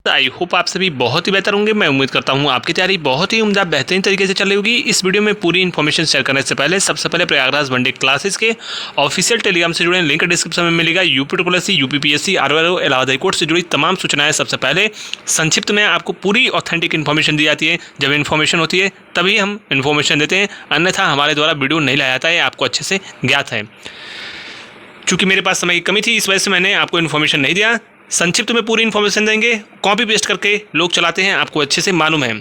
I hope आप सभी बहुत ही बेहतर होंगे। मैं उम्मीद करता हूँ आपकी तैयारी बहुत ही उम्दा बेहतरीन तरीके से चल रही होगी। इस वीडियो में पूरी इन्फॉर्मेशन शेयर करने से पहले सबसे पहले प्रयागराज वनडे क्लासेस के ऑफिशियल टेलीग्राम से जुड़े लिंक डिस्क्रिप्शन में मिलेगा। UP UPPSC RRO Allahabad high court से जुड़ी तमाम सूचनाएं सबसे पहले संक्षिप्त में आपको पूरी ऑथेंटिक इन्फॉर्मेशन दी जाती है। जब इन्फॉर्मेशन होती है तभी हम इन्फॉर्मेशन देते हैं, अन्यथा हमारे द्वारा वीडियो नहीं लाया जाता है, आपको अच्छे से ज्ञात है। चूँकि मेरे पास समय की कमी थी, इस वजह से मैंने आपको इन्फॉर्मेशन नहीं दिया। संक्षिप्त में पूरी इन्फॉर्मेशन देंगे, कॉपी पेस्ट करके लोग चलाते हैं, आपको अच्छे से मालूम है।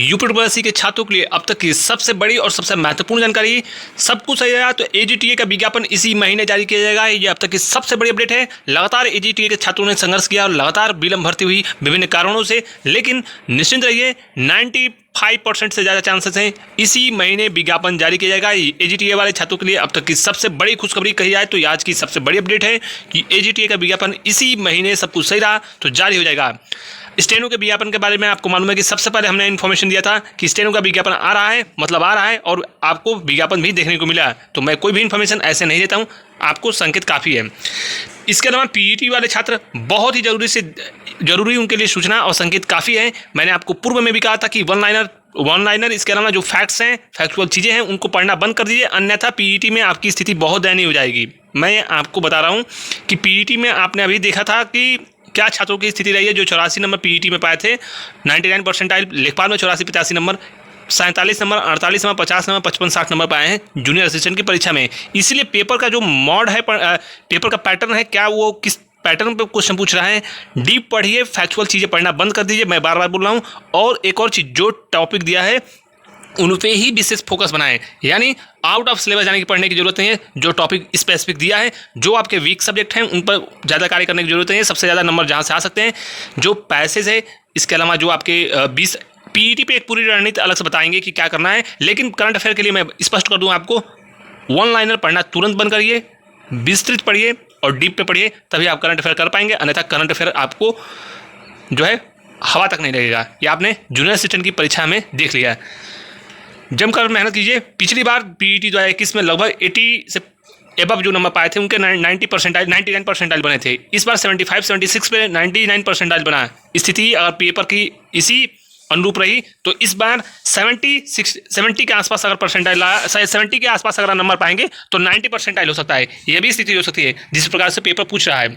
यूपीएससी के छात्रों के लिए अब तक की सबसे बड़ी और सबसे महत्वपूर्ण जानकारी, सब कुछ सही रहा तो एजीटीए का विज्ञापन इसी महीने जारी किया जाएगा। ये अब तक की सबसे बड़ी अपडेट है। लगातार एजीटीए के छात्रों ने संघर्ष किया और लगातार विलंब भर्ती हुई विभिन्न कारणों से, लेकिन निश्चिंत रहिए 95% से ज़्यादा चांसेस हैं इसी महीने विज्ञापन जारी किया जाएगा। एजीटीए वाले छात्रों के लिए अब तक की सबसे बड़ी खुशखबरी कही जाए तो आज की सबसे बड़ी अपडेट है कि एजीटीए का विज्ञापन इसी महीने सब कुछ सही रहा तो जारी हो जाएगा। स्टेनो के विज्ञापन के बारे में आपको मालूम है कि सबसे पहले हमने इन्फॉर्मेशन दिया था कि स्टेनो का विज्ञापन आ रहा है, मतलब आ रहा है और आपको विज्ञापन भी देखने को मिला। तो मैं कोई भी इन्फॉर्मेशन ऐसे नहीं देता हूँ, आपको संकेत काफ़ी है। इसके अलावा पीईटी वाले छात्र बहुत ही जरूरी उनके लिए सूचना और संकेत काफ़ी है। मैंने आपको पूर्व में भी कहा था कि वन लाइनर इसके अलावा जो फैक्ट्स हैं, फैक्चुअल चीज़ें हैं, उनको पढ़ना बंद कर दीजिए, अन्यथा पीईटी में आपकी स्थिति बहुत दयनीय हो जाएगी। मैं आपको बता रहा हूँ कि पीईटी में आपने अभी देखा था कि क्या छात्रों की स्थिति रही है जो 84 नंबर पीईटी में पाए थे, 99 परसेंटाइल, लेखपाल में 84-85 number, 47 number, 48 number, 50 number, 55-60 number पाए हैं जूनियर असिस्टेंट की परीक्षा में। इसलिए पेपर का जो मॉड है, पेपर का पैटर्न है, क्या वो किस पैटर्न पे क्वेश्चन पूछ रहा है, डीप पढ़िए, फैक्चुअल चीज़ें पढ़ना बंद कर दीजिए, मैं बार बार बोल रहा हूँ। और एक और चीज़, जो टॉपिक दिया है उन पे ही विशेष फोकस बनाएं, यानी आउट ऑफ सिलेबस जाने की पढ़ने की जरूरत नहीं है। जो टॉपिक स्पेसिफिक दिया है, जो आपके वीक सब्जेक्ट हैं, उन पर ज़्यादा कार्य करने की जरूरत नहीं है। सबसे ज़्यादा नंबर जहाँ से आ सकते हैं, जो पैसेज है, इसके अलावा जो आपके 20 पीईटी पे एक पूरी रणनीति अलग से बताएंगे कि क्या करना है। लेकिन करंट अफेयर के लिए मैं स्पष्ट कर दूँ आपको, वन लाइनर पढ़ना तुरंत बंद करिए, विस्तृत पढ़िए और डीप पे पढ़िए, तभी आप करंट अफेयर कर पाएंगे, अन्यथा करंट अफेयर आपको जो है हवा तक नहीं लगेगा। ये आपने जूनियर असिस्टेंट की परीक्षा में देख लिया है। जमकर मेहनत कीजिए। पिछली बार पीईटी 2021 में लगभग 80 से एबव जो नंबर पाए थे उनके 99 परसेंटाइल बने थे। इस बार 75-76 पे 99 परसेंटाइल बना। स्थिति अगर पेपर की इसी अनुरूप रही तो इस बार 70 के आसपास अगर परसेंटाइल आया, 70 के आसपास अगर नंबर पाएंगे तो 90 परसेंटाइल हो सकता है। यह भी स्थिति हो सकती है जिस प्रकार से पेपर पूछ रहा है,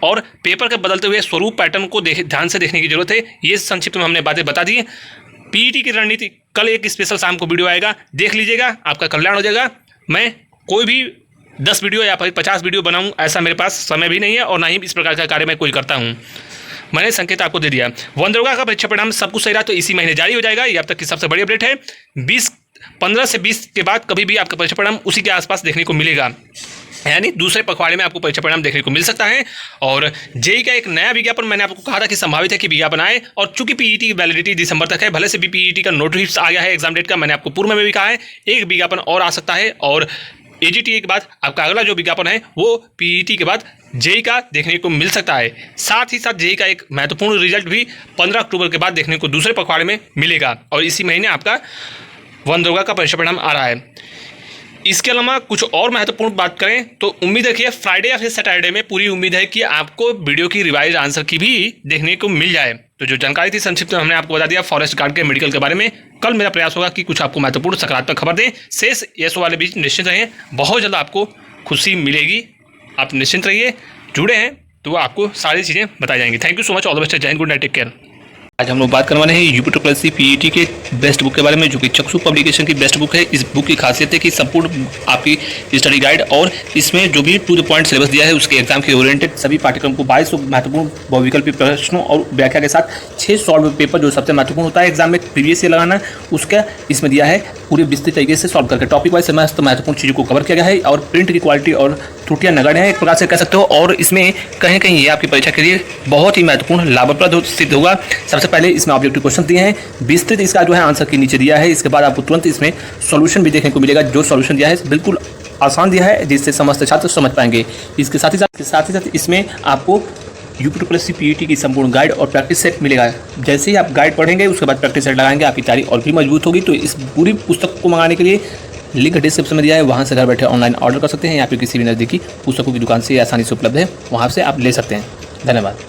और पेपर के बदलते हुए स्वरूप पैटर्न को ध्यान से देखने की जरूरत है। ये संक्षिप्त में हमने बातें बता दी। पीईटी की रणनीति कल एक स्पेशल शाम को वीडियो आएगा, देख लीजिएगा, आपका कल्याण हो जाएगा। मैं कोई भी 10 वीडियो या 50 वीडियो बनाऊं ऐसा मेरे पास समय भी नहीं है, और ना ही इस प्रकार का कार्य मैं कोई करता हूं। मैंने संकेत आपको दे दिया। वन दरोगा का परीक्षा परिणाम सब कुछ सही रहा तो इसी महीने जारी हो जाएगा। ये अब तक की सबसे बड़ी अपडेट है। 15 से 20 के बाद कभी भी आपका परीक्षा परिणाम उसी के आसपास देखने को मिलेगा, यानी दूसरे पखवाड़े में आपको परीक्षा परिणाम देखने को मिल सकता है। और जेई का एक नया विज्ञापन मैंने आपको कहा था कि संभावित है कि विज्ञापन आए, और चूंकि पीईटी की वैलिडिटी दिसंबर तक है, भले से भी पीईटी का नोटिस आ गया है एग्जाम डेट का, मैंने आपको पूर्व में भी कहा है एक विज्ञापन और आ सकता है। और एजीटीए के बाद आपका अगला जो विज्ञापन है वो पीईटी के बाद जेई का देखने को मिल सकता है। साथ ही साथ जेई का एक महत्वपूर्ण रिजल्ट भी 15 अक्टूबर के बाद देखने को दूसरे पखवाड़े में मिलेगा, और इसी महीने आपका वन दरोगा का परीक्षा परिणाम आ रहा है। इसके अलावा कुछ और महत्वपूर्ण बात करें तो उम्मीद रखिए फ्राइडे या फिर सैटरडे में पूरी उम्मीद है कि आपको वीडियो की रिवाइज आंसर की भी देखने को मिल जाए। तो जो जानकारी थी संक्षिप्त में हमने आपको बता दिया फॉरेस्ट गार्ड के मेडिकल के बारे में। कल मेरा प्रयास होगा कि कुछ आपको महत्वपूर्ण सकारात्मक खबर दें। शेष यशो वाले बीच निश्चित रहिए, बहुत जल्द आपको खुशी मिलेगी। आप निश्चिंत रहिए, जुड़े हैं तो आपको सारी चीज़ें बताई जाएंगी। Thank you so much, all the best, जय हिंद, गुड नाइट, टेक केयर। आज हम लोग बात करने वाले हैं यूपीएससी पीईटी के बेस्ट बुक के बारे में, जो कि चक्षु पब्लिकेशन की बेस्ट बुक है। इस बुक की खासियत है कि संपूर्ण आपकी स्टडी गाइड और इसमें जो भी टू द पॉइंट सिलेबस दिया है उसके एग्जाम के ओरिएंटेड सभी पाठ्यक्रम को 22 महत्वपूर्ण बहुविकल्पी प्रश्नों और व्याख्या के साथ 6 सॉल्व पेपर जो सबसे महत्वपूर्ण होता है एग्जाम में प्रीवियस ईयर लगाना, उसका इसमें दिया है पूरे विस्तृत तरीके से सॉल्व करके टॉपिक वाइज समस्त महत्वपूर्ण चीज़ों को कवर किया गया है। और प्रिंट की क्वालिटी और त्रुटियां नगण्य है एक प्रकार से कह सकते हो, और इसमें कहीं कहीं ये आपकी परीक्षा के लिए बहुत ही महत्वपूर्ण लाभप्रद सिद्ध होगा। सबसे पहले इसमें ऑब्जेक्टिव क्वेश्चन दिए हैं, विस्तृत इसका जो है आंसर के नीचे दिया है। इसके बाद आपको तुरंत इसमें सॉल्यूशन भी देखने को मिलेगा। जो सॉल्यूशन दिया है बिल्कुल आसान दिया है जिससे समस्त छात्र समझ पाएंगे। इसके साथ ही साथ इसमें आपको यूपीएससी पीईटी की संपूर्ण गाइड और प्रैक्टिस सेट मिलेगा। जैसे ही आप गाइड पढ़ेंगे उसके बाद प्रैक्टिस सेट लगाएंगे, आपकी तैयारी और भी मजबूत होगी। तो इस पूरी पुस्तक को मंगाने के लिए लिंक डिस्क्रिप्शन में दिया है, वहाँ से घर बैठे ऑनलाइन ऑर्डर कर सकते हैं, या फिर किसी भी नज़दीकी पुस्तकों की दुकान से आसानी से उपलब्ध है, वहाँ से आप ले सकते हैं। धन्यवाद।